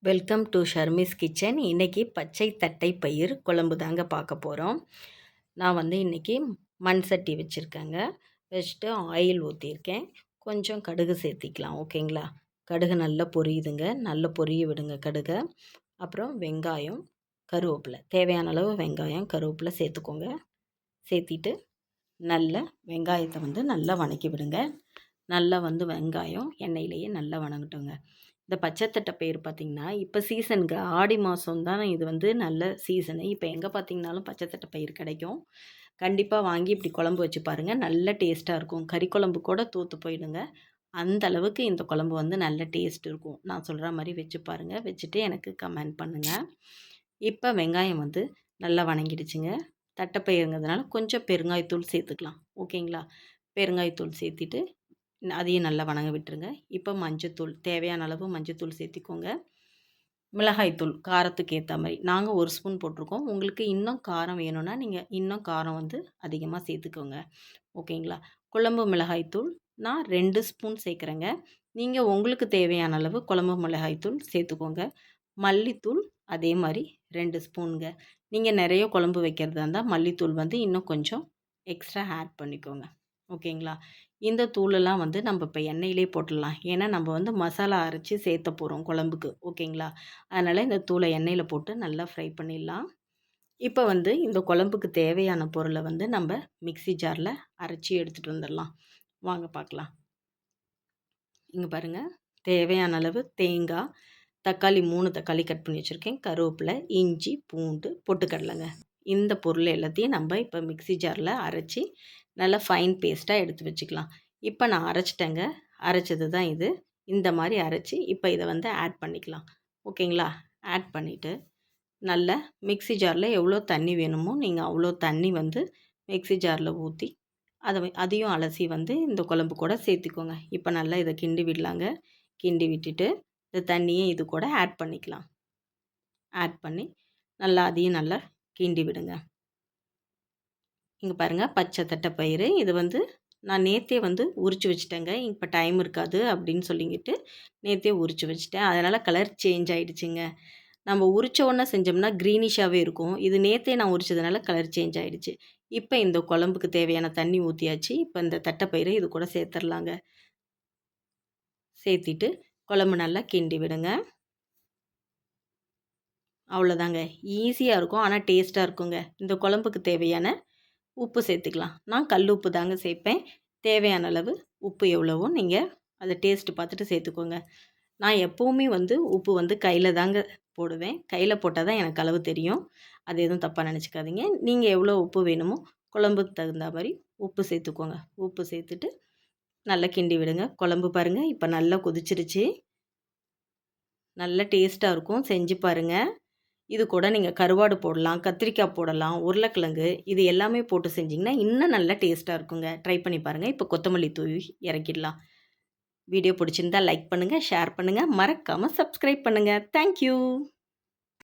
Welcome to Sharmi's kitchen. இன்றைக்கி பச்சை தட்டை பயிர் குழம்பு தாங்க பார்க்க போகிறோம். நான் இன்றைக்கி மண் சட்டி வச்சுருக்கேங்க. வச்சுட்டு ஆயில் ஊற்றிருக்கேன். கொஞ்சம் கடுகு சேர்த்திக்கலாம். ஓகேங்களா? கடுகு நல்லா பொரியுதுங்க. நல்லா பொரிய விடுங்க கடுகை. அப்புறம் வெங்காயம், கருவேப்பிலை, தேவையான அளவு வெங்காயம் கருவேப்பிலை சேர்த்துக்கோங்க. சேர்த்திட்டு நல்ல வெங்காயத்தை நல்லா வணக்கி விடுங்க. நல்லா வெங்காயம் எண்ணெயிலேயே நல்லா வணங்கட்டுங்க. இந்த பச்சைத்தட்டை பயிர் பார்த்திங்கன்னா இப்போ சீசனுக்கு ஆடி மாதம் தான் இது நல்ல சீசனு. இப்போ எங்கே பார்த்திங்கனாலும் பச்சைத்தட்டை பயிர் கிடைக்கும். கண்டிப்பாக வாங்கி இப்படி குழம்பு வச்சு பாருங்கள். நல்ல டேஸ்ட்டாக இருக்கும். கறி குழம்பு கூட தூத்து போயிடுங்க. அந்த அளவுக்கு இந்த குழம்பு நல்ல டேஸ்ட் இருக்கும். நான் சொல்கிற மாதிரி வச்சு பாருங்கள். வச்சுட்டு எனக்கு கமெண்ட் பண்ணுங்கள். இப்போ வெங்காயம் நல்லா வணங்கிடுச்சுங்க. தட்டைப்பயிருங்கிறதுனால கொஞ்சம் பெருங்காயத்தூள் சேர்த்துக்கலாம். ஓகேங்களா? பெருங்காயத்தூள் சேர்த்திட்டு அதையும் நல்லா வணங்க விட்டுருங்க. இப்போ மஞ்சத்தூள், தேவையான அளவு மஞ்சத்தூள் சேர்த்திக்கோங்க. மிளகாய்த்தூள் காரத்துக்கு ஏற்ற மாதிரி நாங்கள் 1 ஸ்பூன் போட்டிருக்கோம். உங்களுக்கு இன்னும் காரம் வேணும்னா நீங்கள் இன்னும் காரம் அதிகமாக சேர்த்துக்கோங்க. ஓகேங்களா? குழம்பு மிளகாய்த்தூள் நான் 2 ஸ்பூன் சேர்க்குறேங்க. நீங்கள் உங்களுக்கு தேவையான அளவு குழம்பு மிளகாய்த்தூள் சேர்த்துக்கோங்க. மல்லித்தூள் அதே மாதிரி 2 ஸ்பூனுங்க. நீங்கள் நிறைய குழம்பு வைக்கிறதா இருந்தால் மல்லித்தூள் இன்னும் கொஞ்சம் எக்ஸ்ட்ரா ஆட் பண்ணிக்கோங்க. ஓகேங்களா? இந்த தூளெல்லாம் நம்ம இப்போ எண்ணெயிலே போட்டுடலாம். ஏன்னா நம்ம மசாலா அரைச்சி சேர்த்த போகிறோம் குழம்புக்கு. ஓகேங்களா? அதனால் இந்த தூளை எண்ணெயில் போட்டு நல்லா ஃப்ரை பண்ணிடலாம். இப்போ இந்த குழம்புக்கு தேவையான பொருளை நம்ம மிக்ஸி ஜாரில் அரைச்சி எடுத்துகிட்டு வந்துடலாம். வாங்க பார்க்கலாம். இங்கே பாருங்கள், தேவையான அளவு தேங்காய், தக்காளி 3 தக்காளி கட் பண்ணி வச்சுருக்கேன், கருவேப்பிலை, இஞ்சி, பூண்டு, பொட்டுக்கடலைங்க. இந்த பொருள் எல்லாத்தையும் நம்ம இப்போ மிக்ஸி ஜாரில் அரைச்சி நல்லா ஃபைன் பேஸ்ட்டாக எடுத்து வச்சுக்கலாம். இப்போ நான் அரைச்சிட்டேங்க. அரைச்சது தான் இது. இந்த மாதிரி அரைச்சி இப்போ இதை ஆட் பண்ணிக்கலாம். ஓகேங்களா? ஆட் பண்ணிவிட்டு நல்லா மிக்ஸி ஜாரில் எவ்வளோ தண்ணி வேணுமோ நீங்கள் அவ்வளோ தண்ணி மிக்ஸி ஜாரில் ஊற்றி அதையும் அலசி இந்த குழம்பு கூட சேர்த்துக்கோங்க. இப்போ நல்லா இதை கிண்டி விடலாங்க. கிண்டி விட்டுட்டு இந்த தண்ணியை இது கூட ஆட் பண்ணிக்கலாம். ஆட் பண்ணி நல்லா அதையும் நல்லா கிண்டி விடுங்க. இங்கே பாருங்கள், பச்சை தட்டைப்பயிறு இது நான் நேற்றே உரித்து வச்சுட்டேங்க. இப்போ டைம் இருக்காது அப்படின்னு சொல்லிக்கிட்டு நேற்றே உரித்து வச்சுட்டேன். அதனால் கலர் சேஞ்ச் ஆகிடுச்சிங்க. நம்ம உரித்த உடனே செஞ்சோம்னா க்ரீனிஷாகவே இருக்கும். இது நேற்றே நான் உரித்ததுனால கலர் சேஞ்ச் ஆகிடுச்சு. இப்போ இந்த குழம்புக்கு தேவையான தண்ணி ஊற்றியாச்சு. இப்போ இந்த தட்டைப்பயிறு இது கூட சேர்த்துடலாங்க. சேர்த்திட்டு குழம்பு நல்லா கிண்டி விடுங்க. அவ்வளோதாங்க. ஈஸியாக இருக்கும், ஆனால் டேஸ்ட்டாக இருக்குங்க. இந்த குழம்புக்கு தேவையான உப்பு சேர்த்துக்கலாம். நான் கல் உப்பு தாங்க சேர்ப்பேன். தேவையான அளவு உப்பு எவ்வளவோ நீங்கள் அதை டேஸ்ட்டு பார்த்துட்டு சேர்த்துக்கோங்க. நான் எப்போவுமே உப்பு கையில் தாங்க போடுவேன். கையில் போட்டால் தான் எனக்கு அளவு தெரியும். அது எதுவும் தப்பாக நினச்சிக்காதீங்க. நீங்கள் எவ்வளோ உப்பு வேணுமோ குழம்புக்கு தகுந்த மாதிரி உப்பு சேர்த்துக்கோங்க. உப்பு சேர்த்துட்டு நல்லா கிண்டி விடுங்க. குழம்பு பாருங்கள் இப்போ நல்லா கொதிச்சிருச்சு. நல்ல டேஸ்ட்டாக இருக்கும். செஞ்சு பாருங்கள். இது கூட நீங்கள் கருவாடு போடலாம், கத்திரிக்காய் போடலாம், உருளைக்கிழங்கு இது எல்லாமே போட்டு செஞ்சிங்கன்னா இன்னும் நல்லா டேஸ்ட்டாக இருக்குங்க. ட்ரை பண்ணி பாருங்கள். இப்போ கொத்தமல்லி தூவி இறக்கிடலாம். வீடியோ பிடிச்சிருந்தா லைக் பண்ணுங்கள், ஷேர் பண்ணுங்கள், மறக்காமல் சப்ஸ்கிரைப் பண்ணுங்கள். தேங்க்யூ.